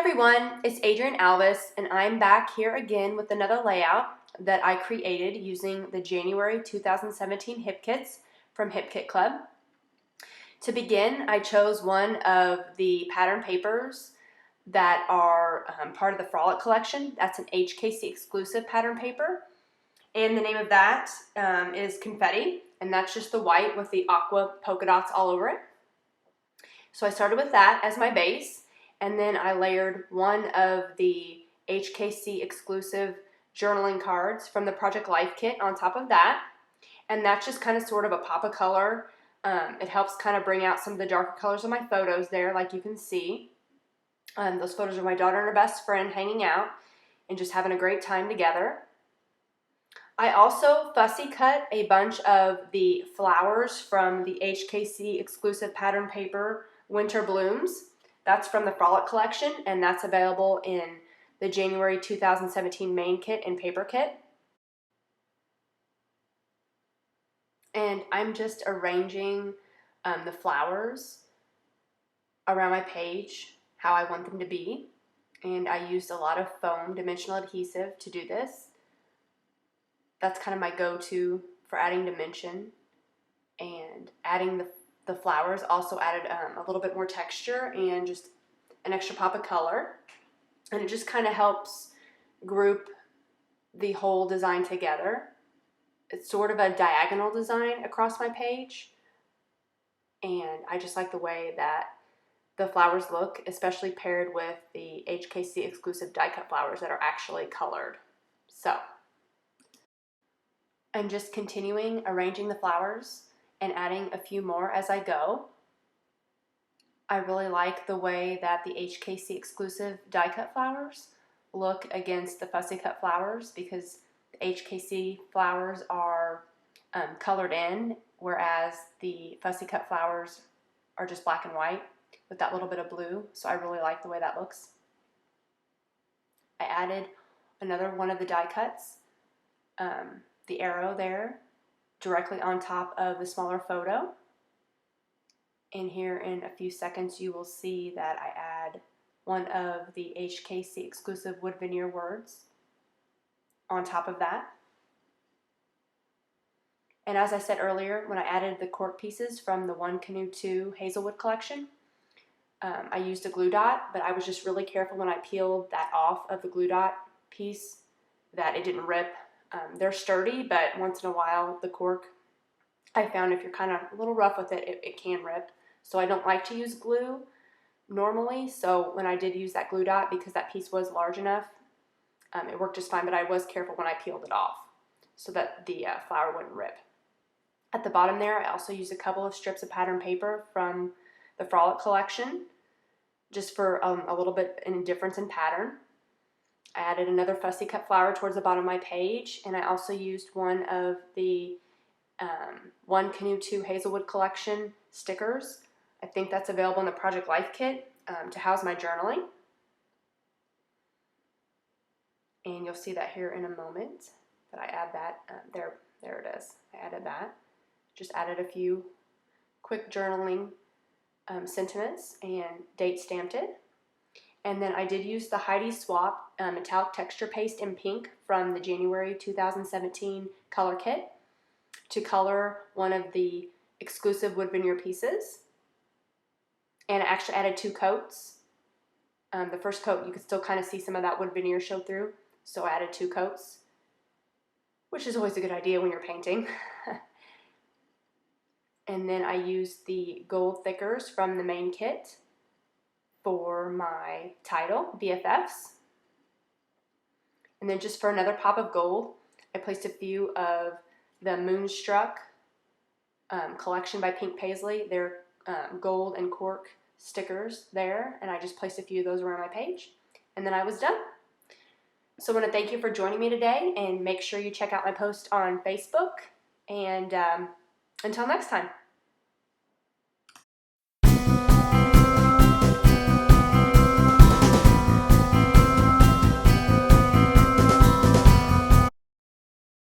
everyone, it's Adrienne Alvis, and I'm back here again with another layout that I created using the January 2017 Hip Kits from Hip Kit Club. To begin, I chose one of the pattern papers that are part of the Frolic collection. That's an HKC exclusive pattern paper, and the name of that is Confetti, and that's just the white with the aqua polka dots all over it. So I started with that as my base, and then I layered one of the HKC exclusive journaling cards from the Project Life kit on top of that, and that's just kind of sort of a pop of color. It helps kind of bring out some of the darker colors of my photos there, like you can see. Those photos are my daughter and her best friend hanging out and just having a great time together. I also fussy cut a bunch of the flowers from the HKC exclusive pattern paper Winter Blooms. That's from the Frolic collection, and that's available in the January 2017 main kit and paper kit. And I'm just arranging the flowers around my page how I want them to be. And I used a lot of foam dimensional adhesive to do this. That's kind of my go-to for adding dimension, and adding the flowers also added a little bit more texture and just an extra pop of color, and it just kind of helps group the whole design together. It's sort of a diagonal design across my page, and I just like the way that the flowers look, especially paired with the HKC exclusive die cut flowers that are actually colored. So I'm just continuing arranging the flowers and adding a few more as I go. I really like the way that the HKC exclusive die cut flowers look against the fussy cut flowers, because the HKC flowers are colored in, whereas the fussy cut flowers are just black and white with that little bit of blue. So I really like the way that looks. I added another one of the die cuts, the arrow there, directly on top of the smaller photo. And here in a few seconds you will see that I add one of the HKC exclusive wood veneer words on top of that. And as I said earlier, when I added the cork pieces from the One Canoe 2 Hazelwood collection, I used a glue dot, but I was just really careful when I peeled that off of the glue dot piece that it didn't rip. They're sturdy, but once in a while the cork, I found if you're kind of a little rough with it, it can rip. So I don't like to use glue normally. So when I did use that glue dot, because that piece was large enough, it worked just fine, but I was careful when I peeled it off so that the flower wouldn't rip. At the bottom there, I also used a couple of strips of pattern paper from the Frolic collection, just for a little bit in difference in pattern. I added another fussy cut flower towards the bottom of my page, and I also used one of the One Canoe 2 Hazelwood collection stickers. I think that's available in the Project Life kit to house my journaling. And you'll see that here in a moment that I add that. There it is. I added that. Just added a few quick journaling sentiments and date stamped it. And then I did use the Heidi Swap metallic texture paste in pink from the January 2017 color kit to color one of the exclusive wood veneer pieces. And I actually added 2 coats. The first coat, you could still kind of see some of that wood veneer show through, so I added 2 coats, which is always a good idea when you're painting. And then I used the gold thickers from the main kit for my title, BFFs. And then just for another pop of gold, I placed a few of the Moonstruck collection by Pink Paisley. They're gold and cork stickers there, and I just placed a few of those around my page, and then I was done. So I want to thank you for joining me today, and make sure you check out my post on Facebook, and until next time.